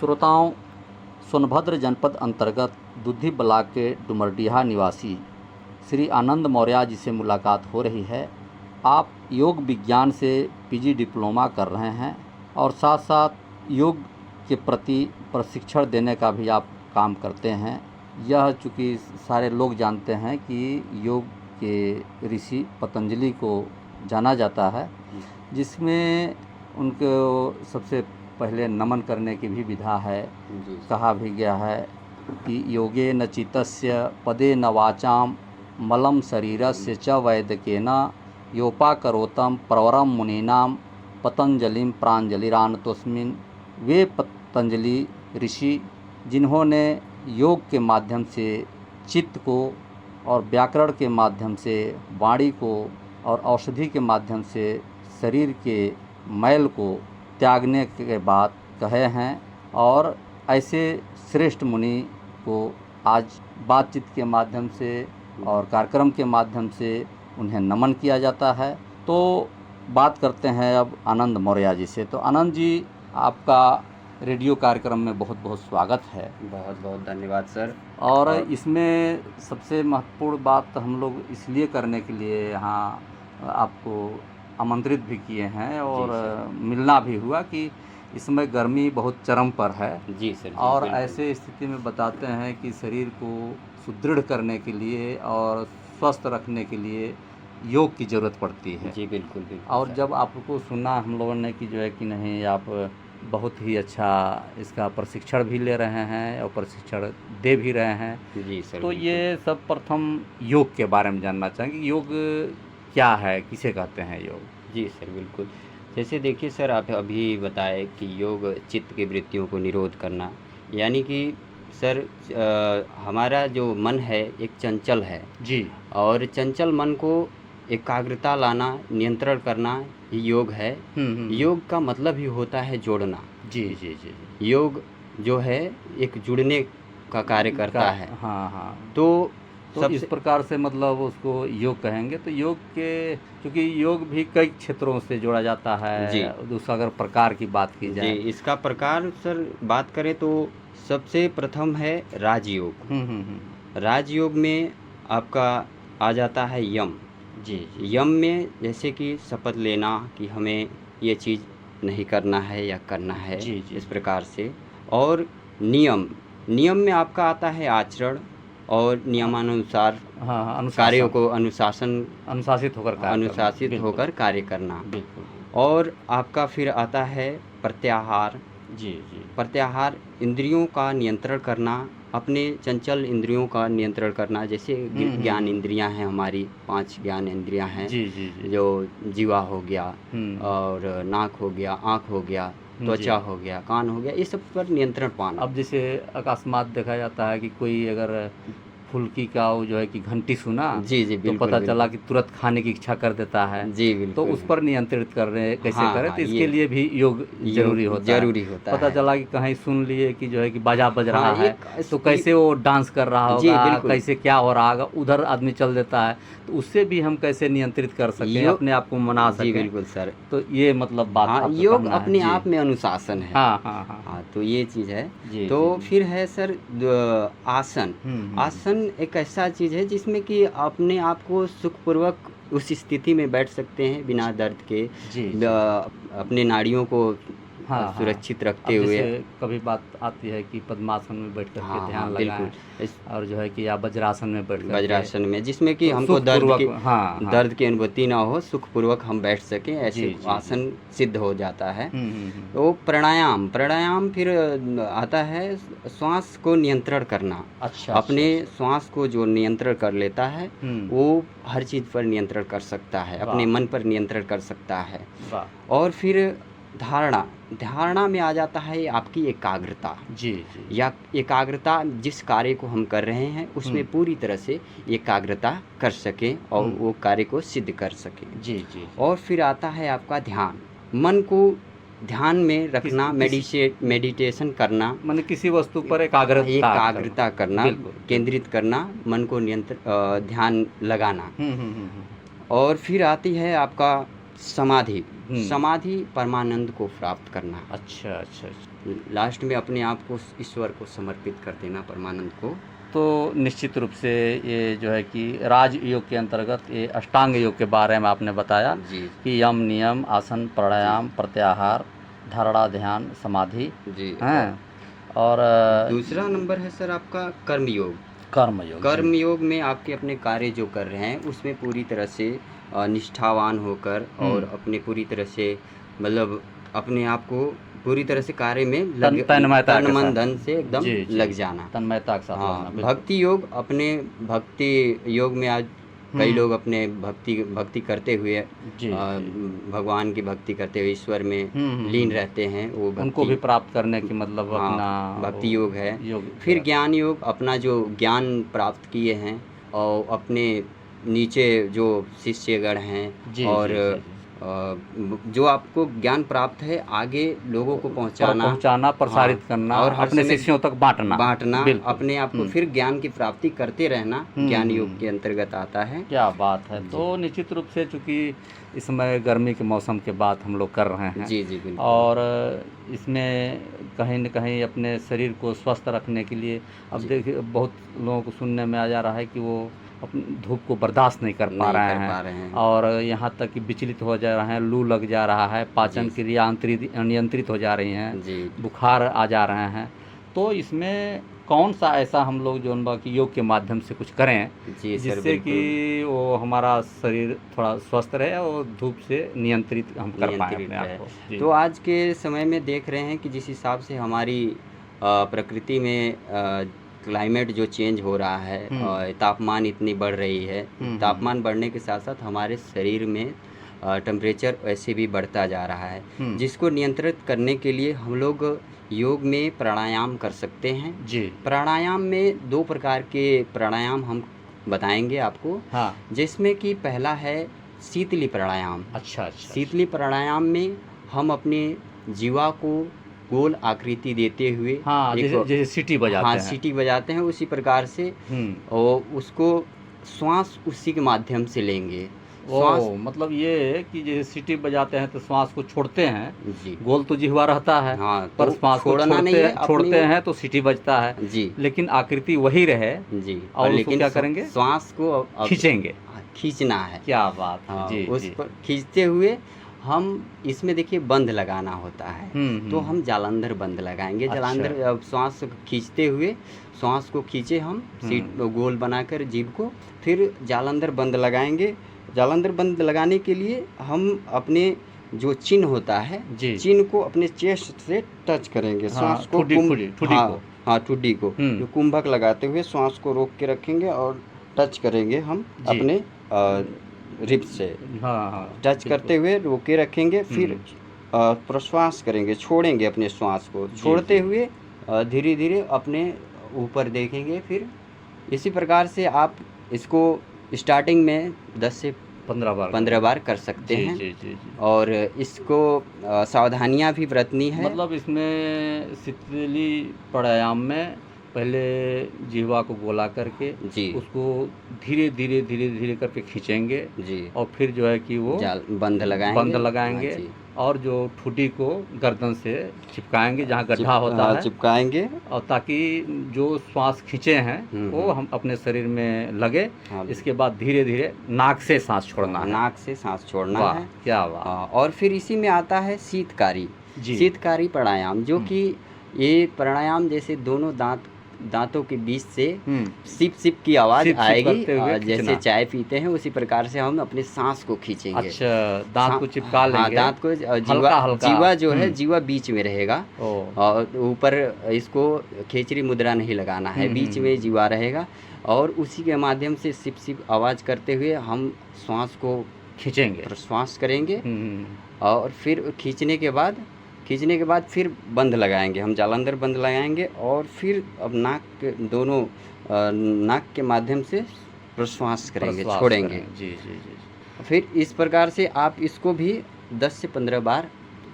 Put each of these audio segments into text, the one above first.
श्रोताओं, सोनभद्र जनपद अंतर्गत दुद्धी ब्लॉक के डुमरडीहा निवासी श्री आनंद मौर्य जी से मुलाकात हो रही है। आप योग विज्ञान से पीजी डिप्लोमा कर रहे हैं और साथ साथ योग के प्रति प्रशिक्षण देने का भी आप काम करते हैं। यह चूँकि सारे लोग जानते हैं कि योग के ऋषि पतंजलि को जाना जाता है, जिसमें उनको सबसे पहले नमन करने की भी विधा है। कहा भी गया है कि योगे न चित्तस्य पदे न वाचाम मलम शरीरस्य च वैद्यकेन योपाकरोतम प्रवरम मुनीनाम पतंजलिम प्रांजलिरान तस्मिन। वे पतंजलि ऋषि जिन्होंने योग के माध्यम से चित्त को और व्याकरण के माध्यम से वाणी को और औषधि के माध्यम से शरीर के मैल को त्यागने के बाद कहे हैं, और ऐसे श्रेष्ठ मुनि को आज बातचीत के माध्यम से और कार्यक्रम के माध्यम से उन्हें नमन किया जाता है। तो बात करते हैं अब आनंद मौर्य जी से। तो आनंद जी, आपका रेडियो कार्यक्रम में बहुत बहुत स्वागत है। बहुत बहुत धन्यवाद सर। और इसमें सबसे महत्वपूर्ण बात हम लोग इसलिए करने के लिए यहाँ आपको आमंत्रित भी किए हैं और मिलना भी हुआ कि इस समय गर्मी बहुत चरम पर है। जी सर। और ऐसे स्थिति में बताते हैं कि शरीर को सुदृढ़ करने के लिए और स्वस्थ रखने के लिए योग की ज़रूरत पड़ती है। जी बिल्कुल बिल्कुल। और जब आपको सुना हम लोगों ने कि जो है कि नहीं, आप बहुत ही अच्छा इसका प्रशिक्षण भी ले रहे हैं और प्रशिक्षण दे भी रहे हैं। जी सर। तो ये सब प्रथम योग के बारे में जानना चाहेंगे। योग क्या है, किसे कहते हैं योग? जी सर बिल्कुल। जैसे देखिए सर, आप अभी बताए कि योग चित्त की वृत्तियों को निरोध करना, यानी कि सर हमारा जो मन है एक चंचल है जी, और चंचल मन को एकाग्रता लाना, नियंत्रण करना ही योग है। योग का मतलब ही होता है जोड़ना। जी जी जी जी। योग जो है एक जुड़ने का कार्य करता है। हाँ हाँ। तो इस प्रकार से मतलब उसको योग कहेंगे। तो योग के, क्योंकि योग भी कई क्षेत्रों से जोड़ा जाता है जी। उसका अगर प्रकार की बात की जाए, जी, इसका प्रकार सर बात करें तो सबसे प्रथम है राजयोग। राजयोग में आपका आ जाता है यम। जी जी। यम में जैसे कि शपथ लेना कि हमें ये चीज़ नहीं करना है या करना है। जी जी। इस प्रकार से। और नियम, नियम में आपका आता है आचरण और नियमानुसार कार्यों को अनुशासित होकर कार्य करना। बिल्कुल। और आपका फिर आता है प्रत्याहार। जी जी। प्रत्याहार इंद्रियों का नियंत्रण करना, अपने चंचल इंद्रियों का नियंत्रण करना। जैसे ज्ञान इंद्रियां हैं, हमारी 5 ज्ञान इंद्रियां हैं। जी जी जी। जो जीवा हो गया और नाक हो गया, आँख हो गया, त्वचा हो गया, कान हो गया, ये सब पर नियंत्रण पाना। अब जैसे अकस्मात देखा जाता है कि कोई अगर फुल्की का वो जो है कि घंटी सुना, जी जी, तो पता चला कि तुरंत खाने की इच्छा कर देता है। जी बिल्कुल। तो उस पर नियंत्रित कर रहे कैसे हाँ, करें? हाँ, तो इसके लिए भी योग जरूरी होता है। पता चला कि कहीं सुन लिए कि जो है कि बाजा बज रहा है, तो कैसे वो डांस कर रहा होगा, कैसे क्या हो रहा होगा, उधर आदमी चल देता है, तो उससे भी हम कैसे नियंत्रित कर सकें, अपने आप को मना सकें। जी बिल्कुल सर। तो ये मतलब बात। हाँ, योग अपने आप में अनुशासन है। हाँ हाँ हाँ। हाँ, तो ये चीज़ है। तो फिर है सर आसन। आसन एक ऐसा चीज़ है जिसमें कि अपने आप को सुखपूर्वक उस स्थिति में बैठ सकते हैं बिना दर्द के। अपने नाड़ियों को सुरक्षित रखते हुए। कभी बात आती है कि पद्मासन में बैठ करके ध्यान लगाएं, और जो है कि या वज्रासन में बैठ करके, वज्रासन में, जिसमें कि हमको दर्द की अनुभूति ना हो, सुखपूर्वक हम बैठ सकें, ऐसे आसन सिद्ध हो जाता है। तो प्राणायाम, प्राणायाम फिर आता है श्वास को नियंत्रण करना। अच्छा। अपने श्वास को जो नियंत्रण कर लेता है वो हर चीज़ पर नियंत्रण कर सकता है, अपने मन पर नियंत्रण कर सकता है। और फिर धारणा, धारणा में आ जाता है आपकी एकाग्रता। जी जी। या एकाग्रता जिस कार्य को हम कर रहे हैं उसमें पूरी तरह से एकाग्रता कर सकें और वो कार्य को सिद्ध कर सकें। जी जी। और फिर आता है आपका ध्यान, मन को ध्यान में रखना, मेडिटेशन करना, माने किसी वस्तु पर एकाग्रता करना, केंद्रित करना, मन को ध्यान लगाना। और फिर आती है आपका समाधि। समाधि परमानंद को प्राप्त करना। अच्छा अच्छा। लास्ट में अपने आप को ईश्वर को समर्पित कर देना, परमानंद को। तो निश्चित रूप से ये जो है कि राजयोग के अंतर्गत ये अष्टांग योग के बारे में आपने बताया जी कि यम, नियम, आसन, प्राणायाम, प्रत्याहार, धारणा, ध्यान, समाधि जी हैं। और दूसरा नंबर है सर आपका कर्मयोग। कर्मयोग। कर्मयोग में आपके अपने कार्य जो कर रहे हैं उसमें पूरी तरह से निष्ठावान होकर और अपने पूरी तरह से मतलब अपने आप को पूरी तरह से कार्य में तन मन धन से एकदम लग जाना, तन्मयता के साथ। हाँ, भक्ति योग, अपने भक्ति योग में आज कई लोग अपने भक्ति करते हुए भगवान की भक्ति करते हुए ईश्वर में लीन रहते हैं, वो उनको भी प्राप्त करने की मतलब अपना भक्ति योग है। फिर ज्ञान योग, अपना जो ज्ञान प्राप्त किए हैं और अपने नीचे जो शिष्यगण हैं और जो आपको ज्ञान प्राप्त है आगे लोगों को पहुंचाना, प्रसारित करना और अपने शिष्यों तक बांटना अपने आप को फिर ज्ञान की प्राप्ति करते रहना, ज्ञान योग के अंतर्गत आता है। क्या बात है। तो निश्चित रूप से चूँकि इस समय गर्मी के मौसम के बात हम लोग कर रहे हैं जी बिल्कुल, और इसमें कहीं न कहीं अपने शरीर को स्वस्थ रखने के लिए अब देखिए बहुत लोगों को सुनने में आ जा रहा है कि वो अपनी धूप को बर्दाश्त नहीं कर पा रहे हैं और यहाँ तक कि विचलित हो जा रहे हैं, लू लग जा रहा है, पाचन क्रिया अनियंत्रित हो जा रही हैं, बुखार आ जा रहे हैं। तो इसमें कौन सा ऐसा हम लोग जो कि योग के माध्यम से कुछ करें जिससे कि वो हमारा शरीर थोड़ा स्वस्थ रहे और धूप से नियंत्रित हम कर पाएं अपने आप को। तो आज के समय में देख रहे हैं कि जिस हिसाब से हमारी प्रकृति में क्लाइमेट जो चेंज हो रहा है, तापमान इतनी बढ़ रही है, तापमान बढ़ने के साथ साथ हमारे शरीर में टेम्परेचर वैसे भी बढ़ता जा रहा है, जिसको नियंत्रित करने के लिए हम लोग योग में प्राणायाम कर सकते हैं जी। प्राणायाम में 2 प्रकार के प्राणायाम हम बताएंगे आपको। हाँ। जिसमें कि पहला है शीतली प्राणायाम। अच्छा। शीतली प्राणायाम में हम अपने जीवा को गोल आकृति देते हुए जैसे सीटी बजाते हैं। सीटी बजाते हैं उसी प्रकार से और उसको श्वास उसी के माध्यम से लेंगे। मतलब ये कि जैसे सीटी बजाते हैं तो श्वास को छोड़ते हैं जी। गोल तो जिह्वा रहता है पर श्वास को छोड़ते हैं तो सीटी बजता है जी, लेकिन आकृति वही रहे जी। और लेकिन क्या करेंगे, श्वास को खींचेंगे, खींचना है। क्या बात है जी। उस पर खींचते हुए हम इसमें देखिए बंद लगाना होता है, तो हम जालंधर बंद लगाएंगे। जालंधर श्वास खींचते हुए श्वास को खींचे हम सीट गोल बनाकर जीभ को, फिर जालंधर बंद लगाएंगे। जालंधर बंद लगाने के लिए हम अपने जो चिन्ह होता है चिन्ह को अपने चेस्ट से टच करेंगे, श्वास को ठुड्डी को जो कुंभक लगाते हुए श्वास को रोक के रखेंगे और टच करेंगे हम अपने रिप्स से टच करते हुए रोके रखेंगे, फिर प्रश्वास करेंगे, छोड़ेंगे अपने श्वास को, छोड़ते हुए धीरे धीरे अपने ऊपर देखेंगे। फिर इसी प्रकार से आप इसको स्टार्टिंग में 10 से 15 बार कर सकते हैं जी। और इसको सावधानियां भी बरतनी है। मतलब इसमें शीतली प्राणायाम में पहले जिह्वा को गोला करके जी उसको धीरे धीरे करके खींचेंगे जी, और फिर जो है कि वो बंद लगाएंगे और जो ठुड्डी को गर्दन से चिपकाएंगे जहाँ गड्ढा होता है चिपकाएंगे, और ताकि जो श्वास खींचे हैं वो हम अपने शरीर में लगे। इसके बाद धीरे धीरे नाक से सांस छोड़ना है। क्या बात। और फिर इसी में आता है शीतकारी प्राणायाम, जो कि ये प्राणायाम जैसे दोनों दांतों के बीच से सिप सिप की आवाज आएगी, जैसे चाय पीते हैं उसी प्रकार से हम अपने सांस को खींचेंगे। अच्छा, दांत को चिपका लेंगे। दांत को जीवा जो है जीवा बीच में रहेगा और ऊपर इसको खेचरी मुद्रा नहीं लगाना है, बीच में जीवा रहेगा और उसी के माध्यम से सिप सिप आवाज करते हुए हम श्वास को खींचेंगे, प्रश्वास करेंगे और फिर खींचने के बाद फिर बंद लगाएंगे, हम जालंधर बंद लगाएंगे और फिर अब दोनों नाक के माध्यम से प्रश्वास करेंगे, छोड़ेंगे जी। फिर इस प्रकार से आप इसको भी 10 से 15 बार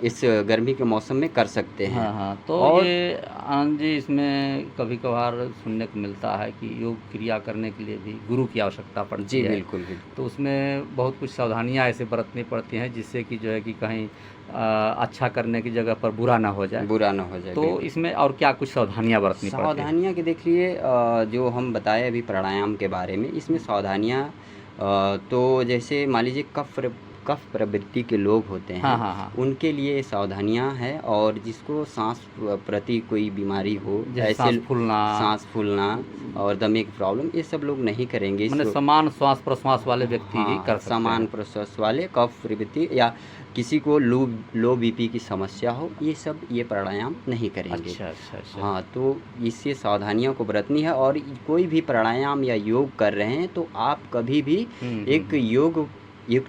इस गर्मी के मौसम में कर सकते हैं। हाँ हाँ। तो और ये आनंद जी, इसमें कभी कभार सुनने को मिलता है कि योग क्रिया करने के लिए भी गुरु की आवश्यकता पड़ती जी है। बिल्कुल बिल्कुल। तो उसमें बहुत कुछ सावधानियां ऐसे बरतनी पड़ती हैं जिससे कि जो है कि कहीं अच्छा करने की जगह पर बुरा ना हो जाए। बुरा ना हो जाए। तो इसमें और क्या कुछ सावधानियां बरतनी पड़ती हैं? सावधानियाँ कि देखिए जो हम बताए अभी प्राणायाम के बारे में, इसमें सावधानियाँ तो जैसे मान लीजिए कफ प्रवृत्ति के लोग होते हाँ हैं, हाँ हाँ। उनके लिए सावधानियाँ हैं। और जिसको सांस प्रति कोई बीमारी हो, जैसे ऐसे सांस फूलना और दमे की प्रॉब्लम, ये सब लोग नहीं करेंगे। मैंने समान श्वास प्रश्वास वाले व्यक्ति ही कर सकते समान हैं। प्रश्वास वाले, कफ प्रवृत्ति या किसी को लो बीपी की समस्या हो, ये प्राणायाम नहीं करेंगे। अच्छा अच्छा अच्छा। हाँ, तो इससे सावधानियों को बरतनी है। और कोई भी प्राणायाम या योग कर रहे हैं तो आप कभी भी एक योग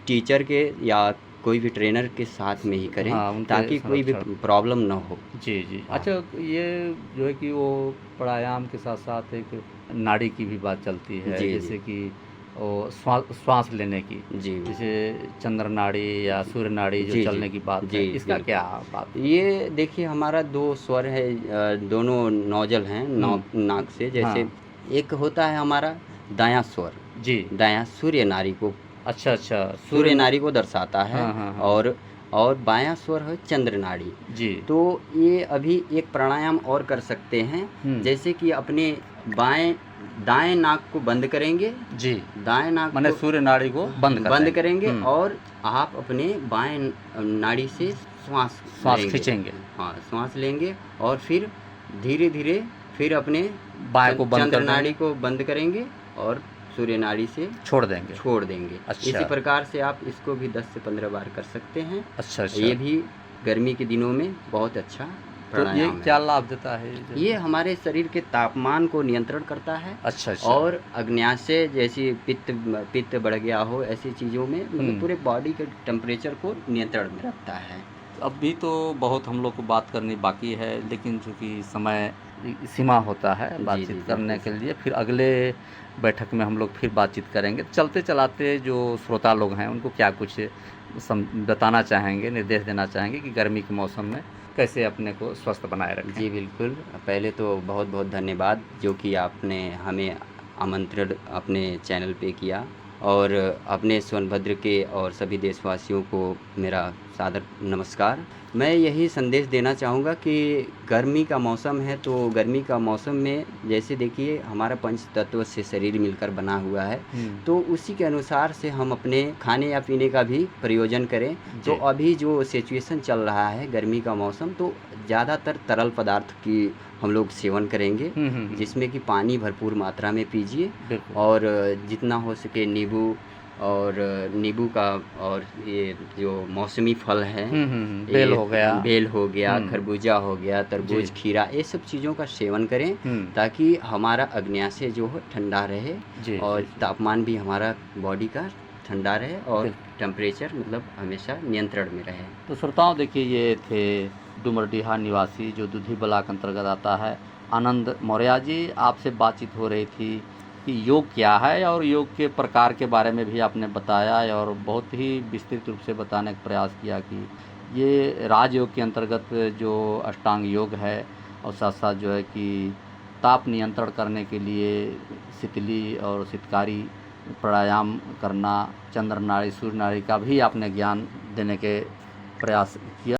टीचर के या कोई भी ट्रेनर के साथ में ही करें, हाँ, उनके ताकि कोई भी प्रॉब्लम ना हो। जी जी। हाँ। अच्छा, ये जो है कि वो प्राणायाम के साथ साथ एक नाड़ी की भी बात चलती है, जी, जैसे कि वो श्वास लेने की, जी जैसे चंद्र नाड़ी या सूर्य नाड़ी जो जी चलने की बात जी है, इसका बिल्कुल। क्या बात है? ये देखिए, हमारा 2 स्वर है, दोनों नोजल हैं नाक से। जैसे हाँ। एक होता है हमारा दायां स्वर, जी। दायां सूर्य नाड़ी को, अच्छा अच्छा। सूर्य नाड़ी को दर्शाता है। हाँ, हाँ, हाँ। और बायां स्वर है चंद्र नाड़ी। जी। तो ये अभी एक प्राणायाम और कर सकते हैं, जैसे कि अपने दाएं नाक को बंद करेंगे। जी। दाएं नाक मैंने सूर्य नाड़ी को बंद करेंगे और आप अपने बाएं नाड़ी से श्वास खींचेंगे। हाँ, श्वास लेंगे और फिर धीरे धीरे फिर अपने बाएं को बंद चंद्र नाड़ी को बंद करेंगे और सूर्य नाड़ी से छोड़ देंगे। अच्छा। इसी प्रकार से आप इसको भी 10 से 15 बार कर सकते हैं। अच्छा अच्छा। ये भी गर्मी के दिनों में बहुत अच्छा तो ये क्या लाभ देता है? ये हमारे शरीर के तापमान को नियंत्रण करता है। अच्छा अच्छा। और अग्न्याशय जैसी पित्त बढ़ गया हो, ऐसी चीज़ों में मतलब पूरे बॉडी के टेम्परेचर को नियंत्रण में रखता है। अभी तो बहुत हम लोग को बात करनी बाकी है, लेकिन चूँकि समय सीमा होता है बातचीत करने के लिए, फिर अगले बैठक में हम लोग फिर बातचीत करेंगे। चलते चलाते जो श्रोता लोग हैं उनको क्या कुछ बताना चाहेंगे, निर्देश देना चाहेंगे कि गर्मी के मौसम में कैसे अपने को स्वस्थ बनाए रखें? जी बिल्कुल। पहले तो बहुत बहुत धन्यवाद जो कि आपने हमें आमंत्रण अपने चैनल पे किया, और अपने सोनभद्र के और सभी देशवासियों को मेरा सादर नमस्कार। मैं यही संदेश देना चाहूँगा कि गर्मी का मौसम है, तो गर्मी का मौसम में जैसे देखिए हमारा पंच तत्व से शरीर मिलकर बना हुआ है, तो उसी के अनुसार से हम अपने खाने या पीने का भी प्रयोजन करें। तो अभी जो सिचुएशन चल रहा है गर्मी का मौसम, तो ज़्यादातर तरल पदार्थ की हम लोग सेवन करेंगे, जिसमें कि पानी भरपूर मात्रा में पीजिए, और जितना हो सके नींबू का, और ये जो मौसमी फल है, बेल हो गया, खरबूजा हो गया, तरबूज, खीरा, ये सब चीज़ों का सेवन करें, ताकि हमारा अग्न्याशय जो है ठंडा रहे और तापमान भी हमारा बॉडी का ठंडा रहे और टेम्परेचर मतलब हमेशा नियंत्रण में रहे। तो श्रोताओं, देखिए ये थे डुमरडीहा निवासी जो दुधी ब्लॉक अंतर्गत आता है, आनंद मौर्य जी। आपसे बातचीत हो रही थी कि योग क्या है और योग के प्रकार के बारे में भी आपने बताया, और बहुत ही विस्तृत रूप से बताने का प्रयास किया कि ये राजयोग के अंतर्गत जो अष्टांग योग है, और साथ साथ जो है कि ताप नियंत्रण करने के लिए शीतली और शीतकारी प्राणायाम करना, चंद्र नाड़ी, सूर्य नाड़ी का भी आपने ज्ञान देने के प्रयास किया।